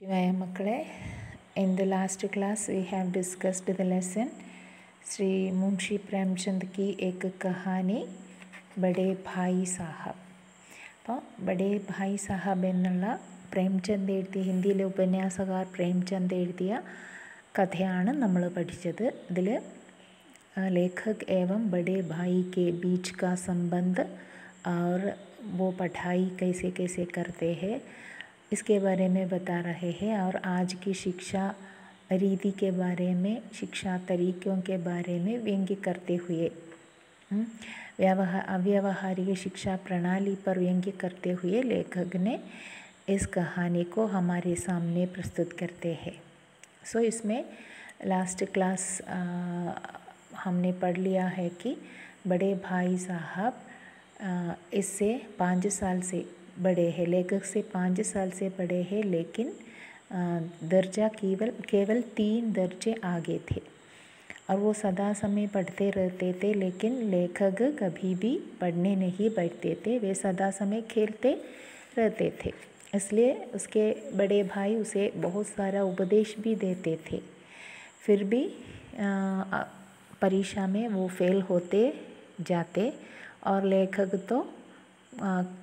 Shivaya Makkale, in the last class we have discussed the lesson Sri Munshi Premchand की एक कहानी बड़े भाई साहब. അപ്പോൾ ബഡേ ഭായ് സാഹബ് എന്നുള്ള പ്രേംചന്ദ് എഴുതിയ ഹിന്ദിയിലെ ഉപന്യാസകാർ പ്രേംചന്ദ് എഴുതിയ കഥയാണ് നമ്മൾ പഠിച്ചത്. ഇതിൽ लेखक एवं बड़े भाई के बीच का संबंध और वो पढ़ाई कैसे कैसे करते हैं इसके बारे में बता रहे हैं और आज की शिक्षा रीति के बारे में, शिक्षा तरीक़ों के बारे में व्यंग्य करते हुए अव्यावहारिक शिक्षा प्रणाली पर व्यंग्य करते हुए लेखक ने इस कहानी को हमारे सामने प्रस्तुत करते हैं. सो इसमें लास्ट क्लास हमने पढ़ लिया है कि बड़े भाई साहब इससे 5 साल से बड़े हैं, लेखक से 5 साल से बड़े हैं, लेकिन दर्जा केवल 3 दर्जे आगे थे और वो सदा समय पढ़ते रहते थे, लेकिन लेखक कभी भी पढ़ने नहीं बैठते थे, वे सदा समय खेलते रहते थे. इसलिए उसके बड़े भाई उसे बहुत सारा उपदेश भी देते थे. फिर भी परीक्षा में वो फेल होते जाते और लेखक तो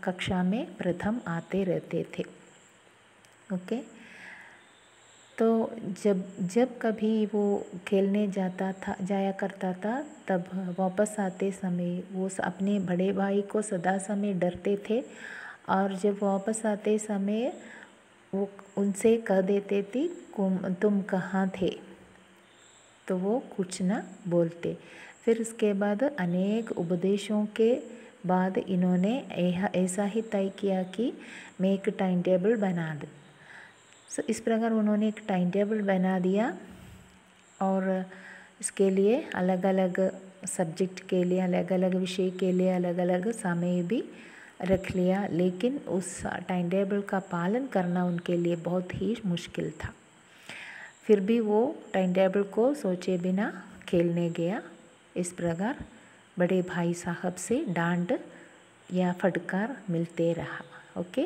कक्षा में प्रथम आते रहते थे. ओके, तो जब कभी वो खेलने जाया करता था तब वापस आते समय वो अपने बड़े भाई को सदा समय डरते थे और जब वापस आते समय वो उनसे कह देते थे तुम कहाँ थे, तो वो कुछ न बोलते. फिर उसके बाद अनेक उपदेशों के बाद इन्होंने ऐसा ही तय किया कि मैं एक टाइम टेबल बना दूँ. सो इस प्रकार उन्होंने एक टाइम टेबल बना दिया और इसके लिए अलग अलग सब्जेक्ट के लिए, अलग अलग विषय के लिए अलग अलग समय भी रख लिया, लेकिन उस टाइम टेबल का पालन करना उनके लिए बहुत ही मुश्किल था. फिर भी वो टाइम टेबल को सोचे बिना खेलने गया. इस प्रकार बड़े भाई साहब से डांट या फटकार मिलते रहा. Okay,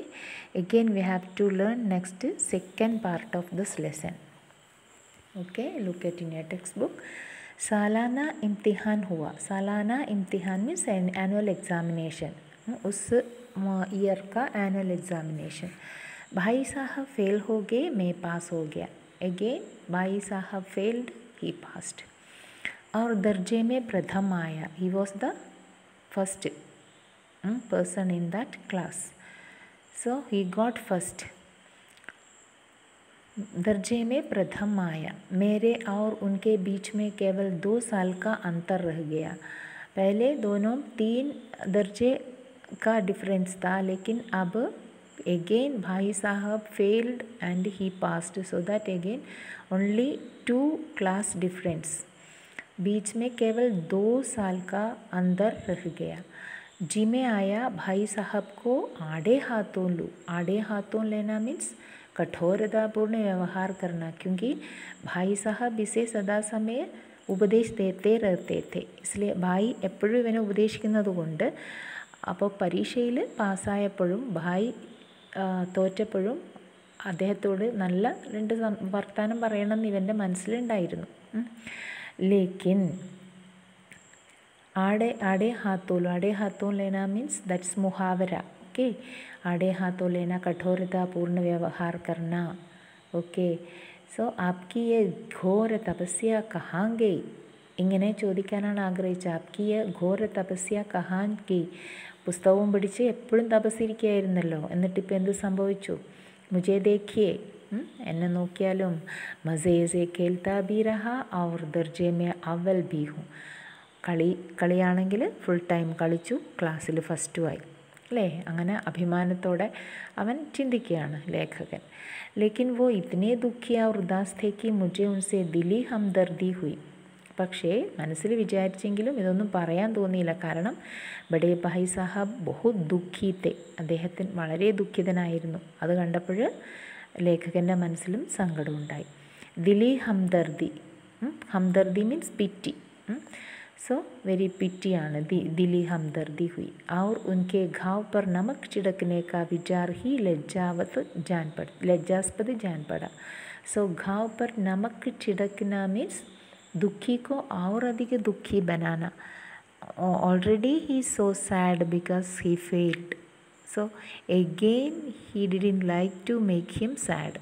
again we have to learn next second part of this lesson. Okay, look at in your text book. सालाना इम्तिहान हुआ. सालाना इम्तिहान मीन्स एनुअल एग्जामिनेशन, उस ईयर का एनुअल एग्जामिनेशन. भाई साहब फेल हो गए, मैं पास हो गया. अगेन भाई साहब फेल्ड, ही पास्ड. और दर्जे में प्रथम आया. He was the first person in that class, so he got first. दर्जे में प्रथम आया. मेरे और उनके बीच में केवल 2 साल का अंतर रह गया. पहले दोनों 3 दर्जे का डिफरेंस था, लेकिन अब again भाई साहब failed and he passed, so that again only 2 class difference. बीच में केवल 2 साल का अंतर रह गया. जी में आया. भाई साहब को आड़े हाथों लूँ. आड़े हाथों लेना मीन्स कठोरतापूर्ण व्यवहार करना, क्योंकि भाई साहब इसे सदा समय ഉപദേശ देते रहते थे. इसलिए ഭായി എപ്പോഴും ഇവനെ ഉപദേശിക്കുന്നത് കൊണ്ട് അപ്പോൾ പരീക്ഷയിൽ പാസ്സായപ്പോഴും ഭായി തോറ്റപ്പോഴും അദ്ദേഹത്തോട് നല്ല 2 വർത്താനം പറയണമെന്ന് ഇവൻ്റെ മനസ്സിലുണ്ടായിരുന്നു. ലേക്കിൻ आड़े हाथों लेना मीन्स दैट्स मुहावरा. ओके, आड़े हाथों लेना कठोरतापूर्ण व्यवहार करना. ओके, सो आपकी ये घोर तपस्या कहाँ गई, ഇങ്ങനെ ചോദിക്കാനാണ് ആഗ്രഹിച്ചത്. ആപ്കി യെ ഘോര തപസ്യ കഹാൻ ഗി. പുസ്തകവും പിടിച്ച് എപ്പോഴും തപസ്സിരിക്കുകയായിരുന്നല്ലോ, എന്നിട്ടിപ്പോൾ എന്ത് സംഭവിച്ചു? മുझे देखिए, എന്നെ നോക്കിയാലും Massey say ഖേൽതാ Bhi രഹാ our ദർജെ may അവൽ ഭി ഹൂം. കളിയാണെങ്കിൽ ഫുൾ ടൈം കളിച്ചു, ക്ലാസ്സിൽ ഫസ്റ്റുമായി അല്ലേ? അങ്ങനെ അഭിമാനത്തോടെ അവൻ ചിന്തിക്കുകയാണ് ലേഖകൻ. ലേക്കിൻ വോ ഇതനെ ദുഃഖി ഔർ ഉദാസ് थे कि मुझे उनसे दिली हमदर्दी हुई. പക്ഷേ മനസ്സിൽ വിചാരിച്ചെങ്കിലും ഇതൊന്നും പറയാൻ തോന്നിയില്ല. കാരണം ബഡേ ഭായ് സാഹബ് ബഹുത് ദുഃഖിത്തെ, അദ്ദേഹത്തിന് വളരെ ദുഃഖിതനായിരുന്നു. അത് കണ്ടപ്പോൾ ലേഖകൻ്റെ മനസ്സിലും സങ്കടമുണ്ടായി. ദിലി ഹംദർദി, ഹംദർദി മീൻസ് പിറ്റി. सो वेरी पिटियाണ് दिली हमदर्दी हुई और उनके घाव पर नमक छिड़कने का विचार ही लज्जास्पद जान पड़ा. सो घाव पर नमक छिड़कना मीन्स दुखी को और अधिक दुखी बनाना. Already he is so sad because he failed. So again he didn't like to make him sad.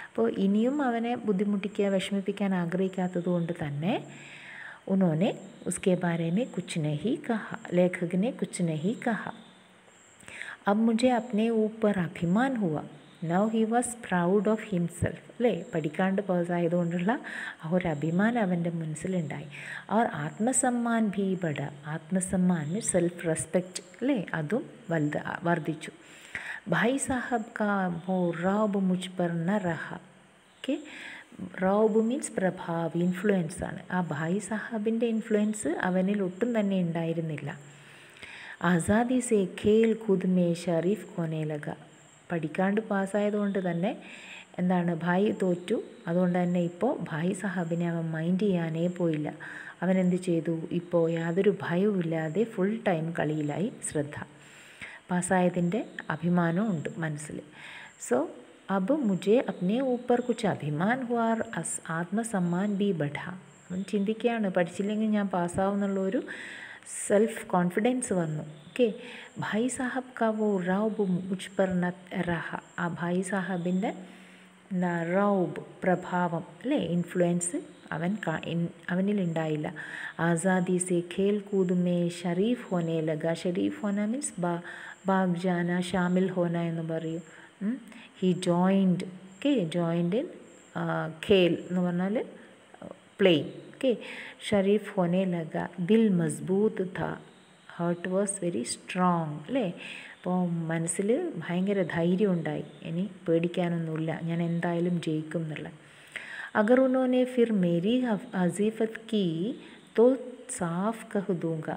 അപ്പോൾ ഇനിയും അവനെ ബുദ്ധിമുട്ടിക്കുക വിഷമിപ്പിക്കാൻ ആഗ്രഹിക്കാത്തത് കൊണ്ട് തന്നെ उन्होंने उसके बारे में कुछ नहीं कहा. लेखक ने कुछ नहीं कहा. अब मुझे अपने ऊपर अभिमान हुआ. Now he was proud of himself. അല്ലേ, പഠിക്കാണ്ട് പാസ്സായതുകൊണ്ടുള്ള ആ ഒരു അഭിമാനം അവൻ്റെ മനസ്സിലുണ്ടായി. और ആത്മസമ്മാൻ भी बढ़ा. ആത്മസമ്മാൻ മീൻസ് സെൽഫ് റെസ്പെക്റ്റ് അല്ലേ, അതും വർദ്ധിച്ചു. भाई साहब का वो रौब मुझ पर न रहा. ഓക്കെ, റൗബ് മീൻസ് പ്രഭാവ്, ഇൻഫ്ലുവൻസ് ആണ്. ആ ഭായ് സാഹബിൻ്റെ ഇൻഫ്ലുവൻസ് അവനിൽ ഒട്ടും തന്നെ ഉണ്ടായിരുന്നില്ല. ആസാദി സേ ഖേൽ ഖുദ് മേ ഷരീഫ് കോനെ ലഗ. പഠിക്കാണ്ട് പാസ്സായതുകൊണ്ട് തന്നെ എന്താണ്, ഭായ് തോറ്റു. അതുകൊണ്ട് തന്നെ ഇപ്പോൾ ഭായ് സാഹബിനെ അവൻ മൈൻഡ് ചെയ്യാനേ പോയില്ല. അവൻ എന്ത് ചെയ്തു, ഇപ്പോൾ യാതൊരു ഭയവും ഇല്ലാതെ ഫുൾ ടൈം കളിയിലായി ശ്രദ്ധ. പാസ്സായതിൻ്റെ അഭിമാനവും ഉണ്ട് മനസ്സിൽ. സോ अब मुझे अपने ऊपर कुछ अभिमान हुआ और ആത്മസമ്മാൻ भी बढ़ा. അവൻ ചിന്തിക്കുകയാണ്, പഠിച്ചില്ലെങ്കിൽ ഞാൻ പാസ്സാവുന്നുള്ളൊരു സെൽഫ് കോൺഫിഡൻസ് വന്നു. ഓക്കെ, ഭായ് സാഹബ് കാ വോ റൗബ് മുझ് पर न रहा. ആ ഭായ് സാഹബിൻ്റെ റൗബ് പ്രഭാവം അല്ലേ, ഇൻഫ്ലുവൻസ് അവനിൽ ഉണ്ടായില്ല. ആസാദി സേ ഖേൽ കൂദ് മേ ഷരീഫ് ഹോനെ ലഗ. ഷരീഫ് ഹോന മീൻസ് ഭാഗ് ജാന, ഷാമിൽ ഹോന എന്ന് പറയും. He joined. Okay, joined in ഖേൽ എന്ന് പറഞ്ഞാൽ പ്ലേയിങ്. ഓക്കെ, ഷരീഫ് ഹോനെ ലഗ. ദിൽ മസ്ബൂത്ത് ഥാ. ഹാർട്ട് വാസ് വെരി സ്ട്രോങ് അല്ലേ. അപ്പോൾ മനസ്സിൽ ഭയങ്കര ധൈര്യം ഉണ്ടായി, ഇനി പേടിക്കാനൊന്നുമില്ല, ഞാൻ എന്തായാലും ജയിക്കും എന്നുള്ള. अगर उन्होंने फिर मेरी हजीफत की तो साफ कह दूँगा.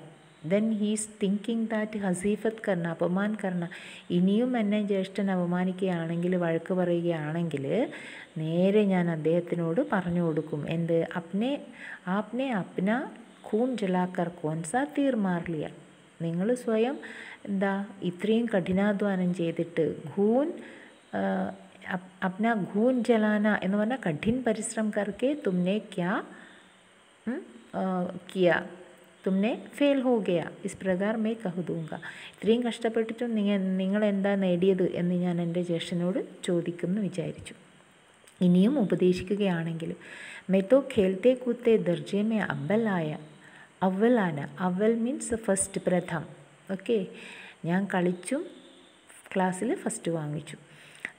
then he is thinking that ഹസീഫത്ത് കർണ, അപമാൻ കർണ, ഇനിയും എന്നെ ജ്യേഷ്ഠൻ അപമാനിക്കുകയാണെങ്കിൽ, വഴക്ക് പറയുകയാണെങ്കിൽ നേരെ ഞാൻ അദ്ദേഹത്തിനോട് പറഞ്ഞു കൊടുക്കും. എന്ത്, ആപ്നെ അപ്ന ഖൂൻ ജലാക്കർ കോൻസാ തീർ മാർ ലിയ. നിങ്ങൾ സ്വയം എന്താ ഇത്രയും കഠിനാധ്വാനം ചെയ്തിട്ട് अपना खून जलाना എന്ന് പറഞ്ഞാൽ കഠിൻ പരിശ്രम करके तुमने क्या किया, तुमने फेल हो गया, इस प्रकार मैं कह दूँगा. ഇത്രയും കഷ്ടപ്പെട്ടിട്ടും നിങ്ങൾ എന്താ നേടിയത് എന്ന് ഞാൻ എൻ്റെ ജ്യേഷ്ഠനോട് ചോദിക്കുമെന്ന് വിചാരിച്ചു. ഇനിയും ഉപദേശിക്കുകയാണെങ്കിൽ मैं तो खेलते कूदते दर्जे में अव्वल आना. അവൽ മീൻസ് ഫസ്റ്റ്, പ്രഥം. ഓക്കെ, ഞാൻ കളിച്ചും ക്ലാസ്സിൽ ഫസ്റ്റ് വാങ്ങിച്ചു.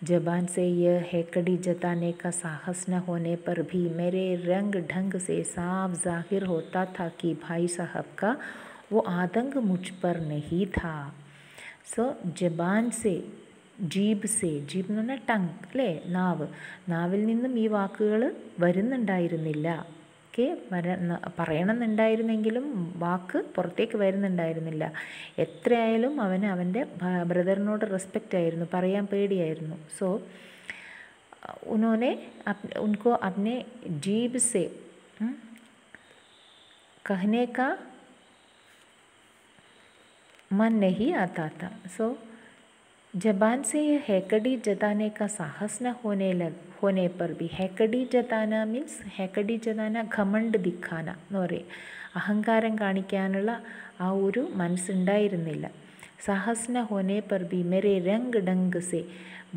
जबान से यह हैकड़ी जताने का साहस न होने पर भी मेरे रंग ढंग से साफ जाहिर होता था कि भाई साहब का वो आतंक मुझ पर नहीं था. सो जबान से, ജീബ് സേ, ജീബ് എന്ന് പറഞ്ഞാൽ ടങ് അല്ലേ, നാവിൽ നിന്നും ഈ വാക്കുകൾ വരുന്നുണ്ടായിരുന്നില്ല. ഓക്കെ, പറയണമെന്നുണ്ടായിരുന്നെങ്കിലും വാക്ക് പുറത്തേക്ക് വരുന്നുണ്ടായിരുന്നില്ല. എത്രയായാലും അവന് അവൻ്റെ ബ്രദറിനോട് റെസ്പെക്റ്റ് ആയിരുന്നു, പറയാൻ പേടിയായിരുന്നു. സോ ഉनको अपने जीभ से कहने का मन नहीं आता था. सो जबान से यह हैकड़ी जताने का साहस न होने पर भी, हैकड़ी जताना മീൻസ്, हैकड़ी जताना ഘമണ്ട് ദിഖാന എന്ന് പറയും. അഹങ്കാരം കാണിക്കാനുള്ള ആ ഒരു മനസ്സുണ്ടായിരുന്നില്ല. സാഹസ് ന ഹോനെ പർ ബി മെരെ രംഗ് ഡങ്ക് സെ.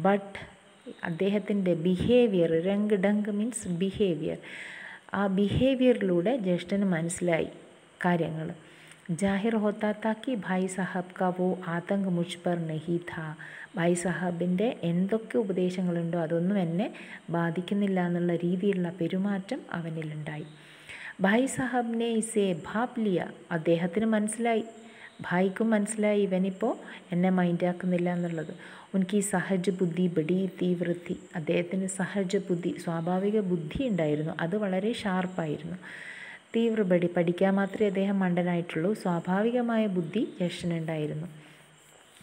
ബട്ട് അദ്ദേഹത്തിൻ്റെ ബിഹേവിയർ, രംഗ് ഡങ്ക് മീൻസ് ബിഹേവിയർ, ആ ബിഹേവിയറിലൂടെ ജ്യേഷ്ഠന് മനസ്സിലായി കാര്യങ്ങൾ. जाहिर होता था कि भाई साहब का वो आतंक मुझ पर नहीं था. ഭായ് സാഹബിൻ്റെ എന്തൊക്കെ ഉപദേശങ്ങളുണ്ടോ അതൊന്നും എന്നെ ബാധിക്കുന്നില്ല എന്നുള്ള രീതിയിലുള്ള പെരുമാറ്റം അവനിലുണ്ടായി. ഭായ് സാഹബിനെ ഇസേ ഭാപ് ലിയ. അദ്ദേഹത്തിന് മനസ്സിലായി, ഭായിക്കും മനസ്സിലായി ഇവനിപ്പോൾ എന്നെ മൈൻഡാക്കുന്നില്ല എന്നുള്ളത്. ഉൻകി സഹജ് ബുദ്ധി ബഡി തീവൃത്തി. അദ്ദേഹത്തിന് സഹജ ബുദ്ധി, സ്വാഭാവിക ബുദ്ധി ഉണ്ടായിരുന്നു, അത് വളരെ ഷാർപ്പായിരുന്നു. തീവ്രബടി, പഠിക്കാൻ മാത്രമേ അദ്ദേഹം മണ്ടനായിട്ടുള്ളൂ, സ്വാഭാവികമായ ബുദ്ധി ജ്യേഷ്ഠനുണ്ടായിരുന്നു,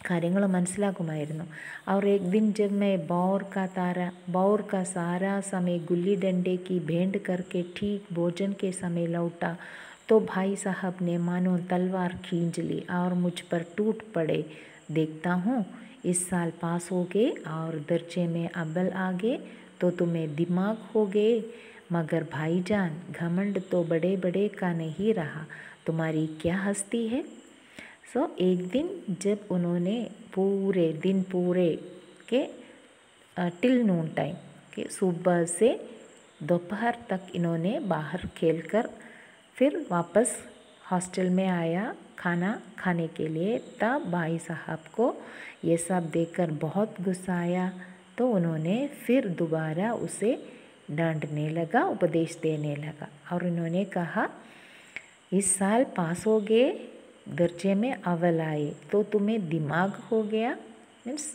കാര്യങ്ങൾ മനസ്സിലാക്കുമായിരുന്നു. और एक दिन जब मैं बौर का सारा समय गुल्ली डंडे की भेंट करके ठीक भोजन के समय लौटा तो भाई साहब ने मानो तलवार खींच ली और मुझ पर टूट पड़े। देखता हूँ इस साल पास हो गए और दर्जे में अव्वल आ गए तो तुम्हें दिमाग हो गए। मगर भाईजान घमंड तो बड़े बड़े का नहीं रहा, तुम्हारी क्या हस्ती है। एक दिन जब उन्होंने पूरे के टिल नून टाइम के सुबह से दोपहर तक इन्होंने बाहर खेलकर फिर वापस हॉस्टल में आया खाना खाने के लिए, तब भाई साहब को ये सब देखकर बहुत गुस्सा आया। तो उन्होंने फिर दोबारा उसे डांटने लगा, उपदेश देने लगा और उन्होंने कहा इस साल पास हो गए, दर्जे में अव्वल आए तो तुम्हें दिमाग हो गया, मीन्स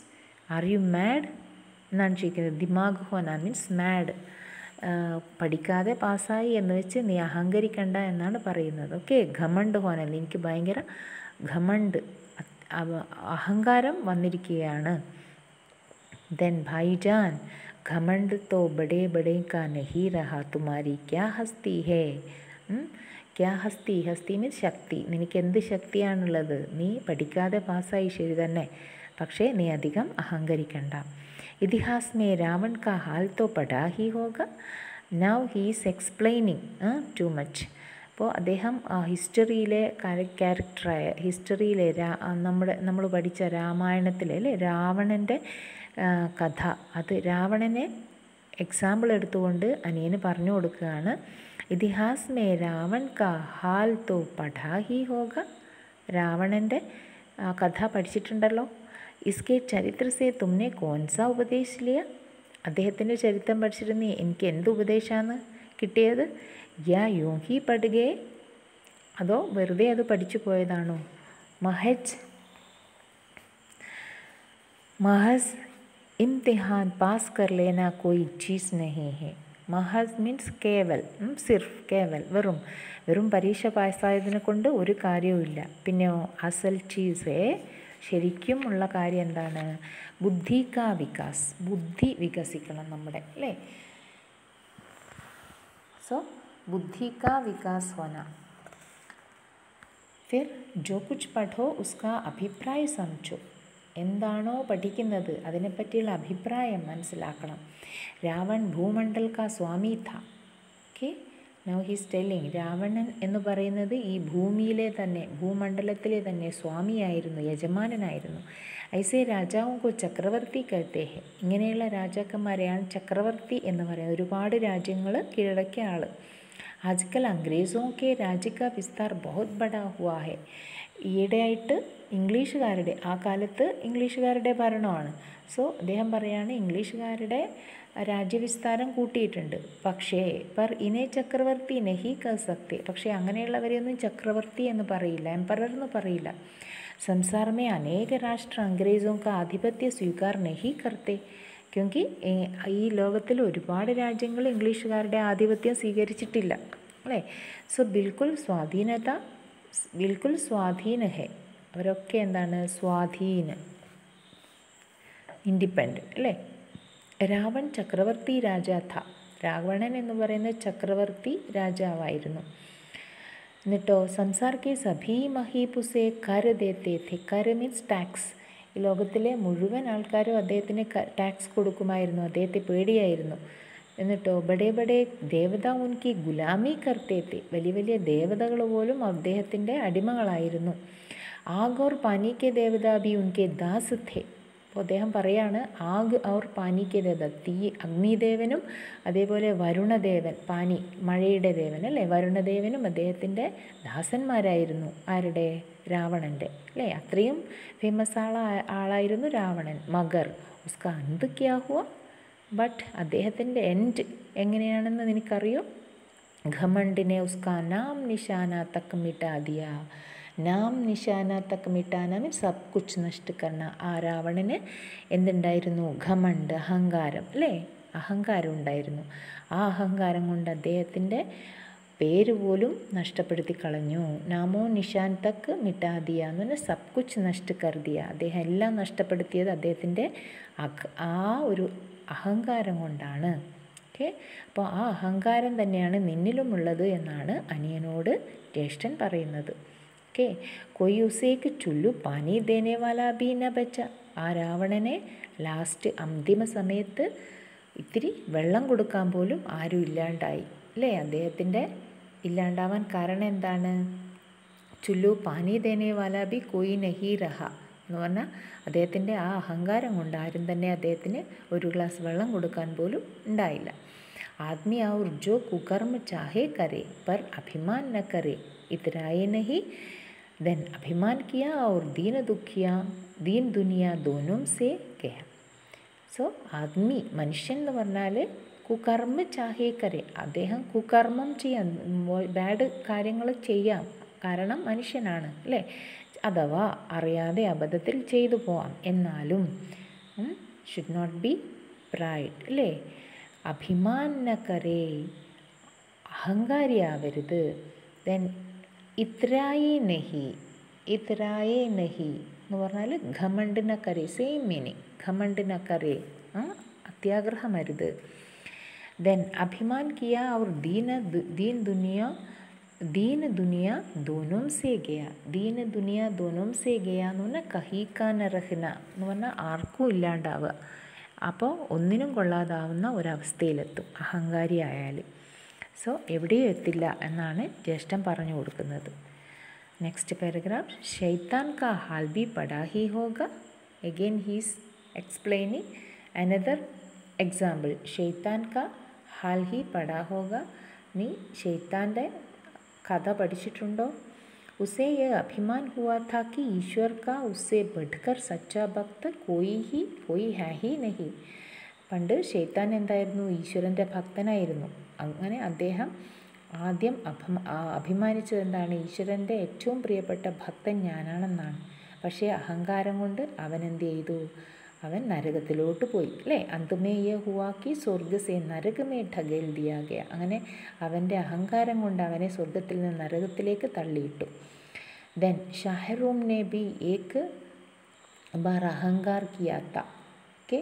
आर यू मैड എന്നാണ് ചോദിക്കുന്നത്. ദിമാഗ് ഹോന മീൻസ് മാഡ്, പഠിക്കാതെ പാസ്സായി എന്ന് വെച്ച് നീ അഹങ്കരിക്കണ്ട എന്നാണ് പറയുന്നത്. ഓക്കെ, ഘമണ്ട് ഹോന, എനിക്ക് ഭയങ്കര ഘമണ്ട് അഹങ്കാരം വന്നിരിക്കുകയാണ്. ദെൻ ഭായിജാൻ घमंड तो बड़े बड़े का नहीं रहा, तुम्हारी क्या हस्ती है. क्या हस्ती, हस्തി മീൻസ് ശക്തി, നിനക്ക് എന്ത് ശക്തിയാണുള്ളത്, നീ പഠിക്കാതെ പാസ്സായി ശരി തന്നെ, പക്ഷേ നീ അധികം അഹങ്കരിക്കണ്ട. ഇതിഹാസ് മേ രാവൺ കാ ഹാൽ തോ പഠാ ഹി ഹോഗ, now he is explaining too much. അപ്പോൾ അദ്ദേഹം ഹിസ്റ്ററിയിലെ ക്യാരക്ടറായ ഹിസ്റ്ററിയിലെ നമ്മൾ പഠിച്ച രാമായണത്തിലെ അല്ലേ രാവണൻ്റെ കഥ, അത് രാവണനെ എക്സാമ്പിൾ എടുത്തുകൊണ്ട് അനിയന് പറഞ്ഞു കൊടുക്കുകയാണ്. ഇതിഹാസ് മേ രാവൺ കാ ഹാൽ തോ പഠാ ഹി ഹോഗ, രാവണൻ്റെ കഥ പഠിച്ചിട്ടുണ്ടല്ലോ. ഇസ്കെ ചരിത്ര സേ തുമ്നെ കോൺസാ ഉപദേശ് ലിയ, അദ്ദേഹത്തിൻ്റെ ചരിത്രം പഠിച്ചിരുന്നേ എനിക്ക് എന്ത് ഉപദേശമാണ് കിട്ടിയത്. യാ യോ ഹി പഠികേ, അതോ വെറുതെ അത് പഠിച്ചു പോയതാണോ. महज इम्तिहान पास कर लेना कोई चीज़ नहीं है. महज മീൻസ് കേവൽ, സിർഫ് കേവൽ, വെറും പരീക്ഷ പാസ്സായതിനെ കൊണ്ട് ഒരു കാര്യവുമില്ല. പിന്നെയോ അസൽ ചീസ്, ശരിക്കും ഉള്ള കാര്യം എന്താണ്, ബുദ്ധി കാ വികാസ്, ബുദ്ധി വികസിക്കണം നമ്മുടെ അല്ലേ. बुद्धि का विकास होना. फिर जो कुछ पढ़ो उसका अभिप्राय समझो, എന്താണോ പഠിക്കുന്നത് അതിനെപ്പറ്റിയുള്ള അഭിപ്രായം മനസ്സിലാക്കണം. രാവൺ ഭൂമണ്ഡൽ കാ സ്വാമി था. Okay, now he's telling, Ravanan എന്ന് പറയുന്നത് ഈ ഭൂമിയിലെ തന്നെ ഭൂമണ്ഡലത്തിലെ തന്നെ സ്വാമിയായിരുന്നു, യജമാനനായിരുന്നു. ഐസേ രാജാവും കോ ചക്രവർത്തി കഹത്തെ ഹെ, ഇങ്ങനെയുള്ള രാജാക്കന്മാരെയാണ് ചക്രവർത്തി എന്ന് പറയുന്നത്, ഒരുപാട് രാജ്യങ്ങൾ കീഴടക്കിയ ആൾ. ആജ്കൽ അംഗ്രേസോ കെ രാജ്യ കാ വിസ്താർ ബഹുത് ബഡാ ഹുവാ ഹെ, ഈയിടെയായിട്ട് ഇംഗ്ലീഷുകാരുടെ, ആ കാലത്ത് ഇംഗ്ലീഷുകാരുടെ ഭരണമാണ്. അദ്ദേഹം പറയാണ് ഇംഗ്ലീഷുകാരുടെ രാജ്യവിസ്താരം കൂട്ടിയിട്ടുണ്ട്. പക്ഷേ പർ ഇനെ ചക്രവർത്തി നഹി കർ സക്തെ, പക്ഷേ അങ്ങനെയുള്ളവരെയൊന്നും ചക്രവർത്തി എന്ന് പറയില്ല, എംപറർ എന്ന് പറയില്ല. സംസാർ മേ അനേക രാഷ്ട്ര അംഗ്രേസോ കാ ആധിപത്യ സ്വീകാർ നഹി കർത്തെ, ക്യോങ്കി ഈ ലോകത്തിൽ ഒരുപാട് രാജ്യങ്ങൾ ഇംഗ്ലീഷുകാരുടെ ആധിപത്യം സ്വീകരിച്ചിട്ടില്ല അല്ലേ. ബിൽക്കുൽ സ്വാധീന ഹെ, അവരൊക്കെ എന്താണ് സ്വാധീന, ഇൻഡിപെൻഡൻറ്റ് അല്ലേ. രാവൺ ചക്രവർത്തി രാജാ ഥ, രാവണൻ എന്ന് പറയുന്ന ചക്രവർത്തി രാജാവായിരുന്നു. എന്നിട്ടോ സംസാർ കെ സഭീ മഹീപുസെ കർ ദേത്തെ थे, കർ മീൻസ് ടാക്സ്, ഈ ലോകത്തിലെ മുഴുവൻ ആൾക്കാരും അദ്ദേഹത്തിന് ടാക്സ് കൊടുക്കുമായിരുന്നു, അദ്ദേഹത്തെ പേടിയായിരുന്നു. എന്നിട്ടോ ബഡേ ബഡേ ദേവത ഉൻകി ഗുലാമി കർത്തേ थे, വലിയ വലിയ ദേവതകൾ പോലും അദ്ദേഹത്തിൻ്റെ അടിമകളായിരുന്നു. ആഗ് ഓർ പാനി കെ ദേവത ബി ഉൻകെ ദാസ് थे. അപ്പോൾ അദ്ദേഹം പറയാണ് ആഗ് ഔർ പാനി കെ ദേവത, തീ അഗ്നിദേവനും അതേപോലെ വരുണദേവൻ, പാനി മഴയുടെ ദേവൻ അല്ലേ, വരുണദേവനും അദ്ദേഹത്തിൻ്റെ ദാസന്മാരായിരുന്നു. ആരുടെ, രാവണൻ്റെ അല്ലേ. അത്രയും ഫേമസ് ആളായിരുന്നു രാവണൻ. മഗർ ഉസ്ക അന്ത് ക്യാ ഹുവ, ബട്ട് അദ്ദേഹത്തിൻ്റെ എൻഡ് എങ്ങനെയാണെന്ന് നിനക്കറിയോ. ഘമണ്ടിനെ ഉസ്കാ നാം നിശാന തക് മിട്ടാ ദിയാ, നാം നിശാന തക് മിട്ടാന മീൻസ് സബ് കുച്ച് നഷ്ട കർണ. ആ രാവണന് എന്തുണ്ടായിരുന്നു, ഘമണ്ട്, അഹങ്കാരം അല്ലേ, അഹങ്കാരം ഉണ്ടായിരുന്നു. ആ അഹങ്കാരം കൊണ്ട് അദ്ദേഹത്തിൻ്റെ പേര് പോലും നഷ്ടപ്പെടുത്തി കളഞ്ഞു. നാമോ നിഷാൻ തക്ക് മിട്ടാ ദിയ എന്ന് പറഞ്ഞാൽ സബ് കുച്ച് നഷ്ട കർ ദിയ, അദ്ദേഹം എല്ലാം നഷ്ടപ്പെടുത്തിയത് അദ്ദേഹത്തിൻ്റെ ആ ഒരു അഹങ്കാരം കൊണ്ടാണ്. ഓക്കെ, അപ്പോൾ ആ അഹങ്കാരം തന്നെയാണ് നിന്നിലുമുള്ളത് എന്നാണ് അനിയനോട് ജ്യേഷ്ഠൻ പറയുന്നത്. ഓക്കെ, കൊയ് ഉസേക്ക് ചുല്ലു പാനി ദേനെ വാലാ ബി ന ബച്ച. ആ രാവണനെ ലാസ്റ്റ് അന്തിമ സമയത്ത് ഇത്തിരി വെള്ളം കൊടുക്കാൻ പോലും ആരും ഇല്ലാണ്ടായി അല്ലേ. അദ്ദേഹത്തിൻ്റെ ഇല്ലാണ്ടാവാൻ കാരണം എന്താണ്? ചുല്ലു പാനി ദേനെ വാലാ ബി കൊയ് നഹി രഹ എന്ന് പറഞ്ഞാൽ അദ്ദേഹത്തിൻ്റെ ആ അഹങ്കാരം കൊണ്ട് ആരും തന്നെ അദ്ദേഹത്തിന് ഒരു ഗ്ലാസ് വെള്ളം കൊടുക്കാൻ പോലും ഉണ്ടായില്ല. ആദ്മി ഔർ ജോ കുകർമ്മ ചാഹേ കരേ പർ അഭിമാൻ ന കരേ ഇതരായേ നഹി ദെൻ അഭിമാൻ കിയാ ഔർ ദീൻ ദുനിയ ദോനും സേ കഹ. സോ ആദ്മി മനുഷ്യൻ എന്ന് പറഞ്ഞാൽ കുകർമ്മ ചാഹേ കരേ, അദ്ദേഹം കുകർമ്മം ചെയ്യാം, ബാഡ് കാര്യങ്ങൾ ചെയ്യാം, കാരണം മനുഷ്യനാണ് അല്ലേ. അഥവാ അറിയാതെ അബദ്ധത്തിൽ ചെയ്തു പോവാം, എന്നാലും ഷുഡ് നോട്ട് ബി പ്രൈഡ് അല്ലേ. അഭിമാൻ ന കരേ, അഹങ്കാരിയാവരുത്. ദെൻ ഇത്രായേ നഹി എന്ന് പറഞ്ഞാൽ ഘമണ്ട് ന കരേ, സെയിം മീനിങ്, ഘമണ്ട് ന കരേ, അത്യാഗ്രഹമരുത്. ദെൻ അഭിമാൻ കിയാ ഔർ ദീൻ ദുനിയ ദോനും സേ ഗയ. ദീൻ ദുനിയ ദോനും സേ ഗയ എന്ന് പറഞ്ഞാൽ കഹീക്കാ ന റഹ്ന എന്ന് പറഞ്ഞാൽ ആർക്കും ഇല്ലാണ്ടാവുക, അപ്പോൾ ഒന്നിനും കൊള്ളാതാവുന്ന ഒരവസ്ഥയിലെത്തും അഹങ്കാരി ആയാൽ. സോ എവിടെയും എത്തില്ല എന്നാണ് ജ്യേഷ്ഠൻ പറഞ്ഞു കൊടുക്കുന്നത്. നെക്സ്റ്റ് പാരഗ്രാഫ്, ശൈത്താൻ കാ ഹാൽ ബി പടാ ഹി ഹോഗ. Again he's explaining another example. ശൈത്താൻ കാ ഹാൽ ഹി പടാ ഹോഗ, നീ ശൈത്താൻ്റെ കഥ പഠിച്ചിട്ടുണ്ടോ? ഉസേ യേ അഭിമാൻ ഹുവാ താ കി ഈശ്വർ കാ ഉസ്സേ ബഡ്കർ സച്ചാ ഭക്ത കോയി ഹൈ ഹി നഹി. പണ്ട് ശൈത്താൻ എന്തായിരുന്നു? ഈശ്വരൻ്റെ ഭക്തനായിരുന്നു. അങ്ങനെ അദ്ദേഹം ആദ്യം അഭിമാനിച്ചത് എന്താണ്? ഈശ്വരൻ്റെ ഏറ്റവും പ്രിയപ്പെട്ട ഭക്തൻ ഞാനാണെന്നാണ്. പക്ഷേ അഹങ്കാരം കൊണ്ട് അവൻ എന്ത് ചെയ്തു? അവൻ നരകത്തിലോട്ട് പോയി അല്ലേ. അന്തമേ യേ ഹുവാക്കി സ്വർഗസേ നരകമേ ഠഗേൽ ദിയാ ഗയ. അങ്ങനെ അവൻ്റെ അഹങ്കാരം കൊണ്ട് അവനെ സ്വർഗത്തിൽ നിന്ന് നരകത്തിലേക്ക് തള്ളിയിട്ടു. ദെൻ ഷാഹറൂം ने भी एक बार अहंकार किया था. ओके,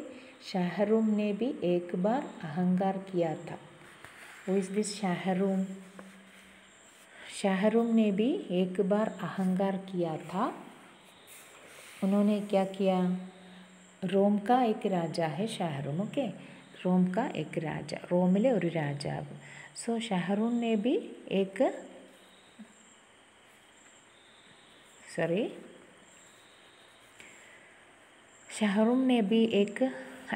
शाहरुम ने भी एक बार अहंकार किया था. Who is this शाहरुम? शाहरुम ने भी एक बार अहंकार किया था. उन्होंने क्या किया? रोम का एक राजा है शाहरुम. ओके, रोम का एक राजा, रोमिले ഒരു രാജാവ്. സോ ഷാഹറൂം ने भी एक शाहरुम ने भी एक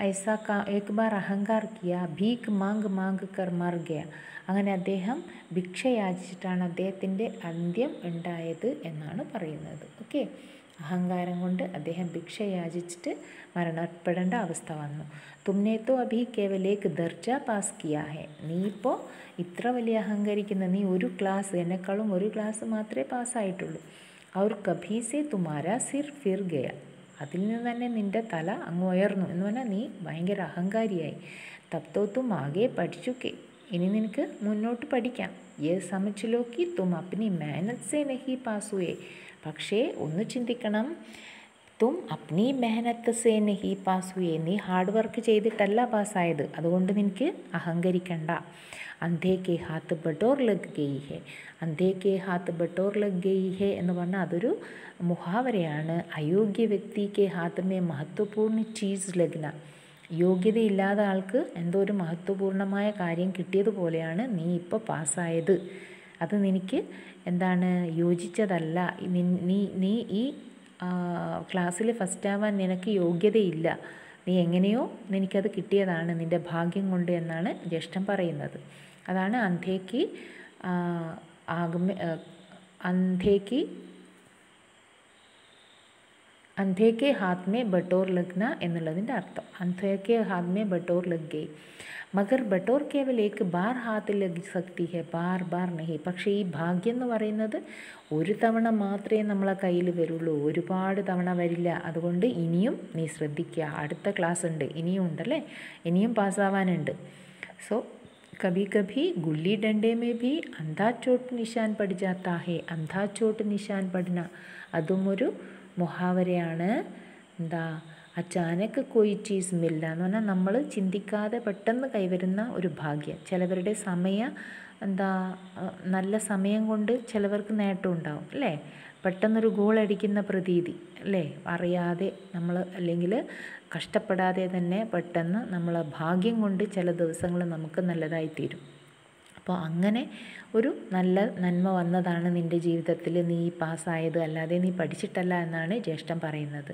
ऐसा का एक बार अहंकार किया. भीख मांग कर मर गया. അങ്ങനെ അദ്ദേഹം ഭിക്ഷ യാചിച്ചിട്ടാണ് അദ്ദേഹത്തിൻ്റെ അന്ത്യം ഉണ്ടായത് എന്നാണ് പറയുന്നത്. ഓക്കെ, അഹങ്കാരം കൊണ്ട് അദ്ദേഹം ഭിക്ഷ യാചിച്ചിട്ട് മരണപ്പെടേണ്ട അവസ്ഥ വന്നു. തുമ്നെ തോ അഭി കേവൽ ഏക് ദർജ പാസ് കിയാ ഹെ. നീ ഇപ്പോൾ ഇത്ര വലിയ അഹങ്കരിക്കുന്ന, നീ ഒരു ക്ലാസ്, എന്നെക്കാളും ഒരു ക്ലാസ് മാത്രമേ പാസ്സായിട്ടുള്ളൂ. ഔർ കഭി സേ തുമാരാ സിർ ഫിർ ഗയ. അതിൽ നിന്ന് തന്നെ നിൻ്റെ തല അങ്ങ് ഉയർന്നു എന്ന് പറഞ്ഞാൽ നീ ഭയങ്കര അഹങ്കാരിയായി. തബ് തോ തും ആകെ പഠിച്ചുക്കെ, ഇനി നിനക്ക് മുന്നോട്ട് പഠിക്കാം. യേ സമझ लो कि तुम अपनी मेहनत से नहीं पास हुए. പക്ഷേ ഒന്ന് ചിന്തിക്കണം, തും അപ്നി മെഹനത്ത് സേ നഹി പാസ് ഹുയേ, നീ ഹാർഡ് വർക്ക് ചെയ്തിട്ടല്ല പാസ്സായത്, അതുകൊണ്ട് നിനക്ക് അഹങ്കരിക്കണ്ട. അന്ധേ കെ ഹാത്ത് ബട്ടോർ ലഗ് ഗയി ഹെ. അന്ധേ കെ ഹാത്ത് ബട്ടോർ ലഗ് ഗയി ഹെ എന്ന് പറഞ്ഞാൽ അതൊരു മുഹാവരയാണ്. അയോഗ്യ വ്യക്തി കെ ഹാത്ത് മേ മഹത്വപൂർണ്ണ ചീസ് ലഗ്ന. യോഗ്യതയില്ലാത്ത ആൾക്ക് എന്തോ ഒരു മഹത്വപൂർണ്ണമായ കാര്യം കിട്ടിയതുപോലെയാണ് നീ ഇപ്പോൾ പാസ്സായത്. അത് നിനക്ക് എന്താണ് യോജിച്ചതല്ല. നീ ഈ ക്ലാസ്സിൽ ഫസ്റ്റ് ആവാൻ നിനക്ക് യോഗ്യതയില്ല. നീ എങ്ങനെയോ നിനക്കത് കിട്ടിയതാണ് നിൻ്റെ ഭാഗ്യം കൊണ്ട് എന്നാണ് ജ്യേഷ്ഠൻ പറയുന്നത്. അതാണ് അന്ധേക്ക് അന്ധേക്ക് ഹാത്ത് മേ ബട്ടോർ ലഗ്ന എന്നുള്ളതിൻ്റെ അർത്ഥം. അന്ധേക്ക് ഹാത്ത് മേ ബട്ടോർ ലഗ് ഗയി. മഗർ ബട്ടോർ കേവൽ ഏക് ബാർ ഹാത്ത് ലഗ് സക്തി ഹെ, ബാർ ബാർ നഹി. പക്ഷേ ഈ ഭാഗ്യം എന്ന് പറയുന്നത് ഒരു തവണ മാത്രമേ നമ്മളെ കയ്യിൽ വരുള്ളൂ, ഒരുപാട് തവണ വരില്ല. അതുകൊണ്ട് ഇനിയും നീ ശ്രദ്ധിക്കുക. അടുത്ത ക്ലാസ് ഉണ്ട്, ഇനിയും ഉണ്ടല്ലേ, ഇനിയും പാസ്സാവാനുണ്ട്. സോ കഭി കഭി ഗുല്ലി ഡണ്ടേ മേ ഭി അന്ധാ ചോട്ട് നിശാൻ പടി ജാത്താ ഹെ. അന്ധാ ചോട്ട് നിശാൻ പഠന, അതും ഒരു മുഹാവരയാണ്. എന്താ? അച്ചാനക്ക് കോയി ചീസ് മില്ല എന്ന് പറഞ്ഞാൽ നമ്മൾ ചിന്തിക്കാതെ പെട്ടെന്ന് കൈവരുന്ന ഒരു ഭാഗ്യം. ചിലവരുടെ നല്ല സമയം കൊണ്ട് ചിലവർക്ക് നേട്ടം ഉണ്ടാവും അല്ലേ. പെട്ടെന്നൊരു ഗോൾ അടിക്കുന്ന പ്രതീതി അല്ലേ, അറിയാതെ നമ്മൾ അല്ലെങ്കിൽ കഷ്ടപ്പെടാതെ തന്നെ പെട്ടെന്ന് നമ്മൾ ഭാഗ്യം കൊണ്ട് ചില ദിവസങ്ങൾ നമുക്ക് നല്ലതായിത്തീരും. അപ്പോൾ അങ്ങനെ ഒരു നല്ല നന്മ വന്നതാണ് നിൻ്റെ ജീവിതത്തിൽ നീ പാസ്സായത്, അല്ലാതെ നീ പഠിച്ചിട്ടല്ല എന്നാണ് ജ്യേഷ്ഠൻ പറയുന്നത്.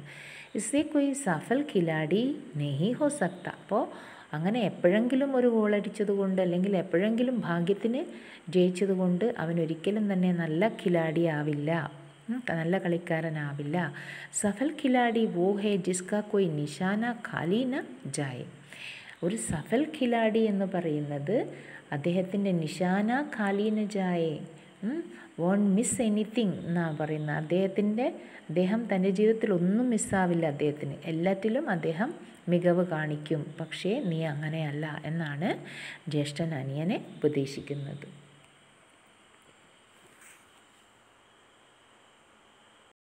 ഇസേ കൊയ് സഫൽ ഖിലാടി നെഹി ഹോ സക്ത. അപ്പോൾ അങ്ങനെ എപ്പോഴെങ്കിലും ഒരു ഗോളടിച്ചത് കൊണ്ട് അല്ലെങ്കിൽ എപ്പോഴെങ്കിലും ഭാഗ്യത്തിന് ജയിച്ചത് കൊണ്ട് അവനൊരിക്കലും തന്നെ നല്ല ഖിലാടി ആവില്ല, നല്ല കളിക്കാരനാവില്ല. സഫൽ ഖിലാടി വോ ഹേ ജിസ്കാ കോയി നിശാന ഖാലി ന ജായേ. ഒരു സഫൽ ഖിലാടി എന്ന് പറയുന്നത് അദ്ദേഹത്തിൻ്റെ നിശാന ഖാലി ന ജായേ, വോണ്ട് മിസ് എനിത്തിങ് എന്നാണ് പറയുന്നത്. അദ്ദേഹം തൻ്റെ ജീവിതത്തിൽ ഒന്നും മിസ്സാവില്ല. അദ്ദേഹത്തിന് എല്ലാറ്റിലും അദ്ദേഹം മികവ് കാണിക്കും. പക്ഷേ നീ അങ്ങനെയല്ല എന്നാണ് ജ്യേഷ്ഠൻ അനിയനെ ഉപദേശിക്കുന്നത്.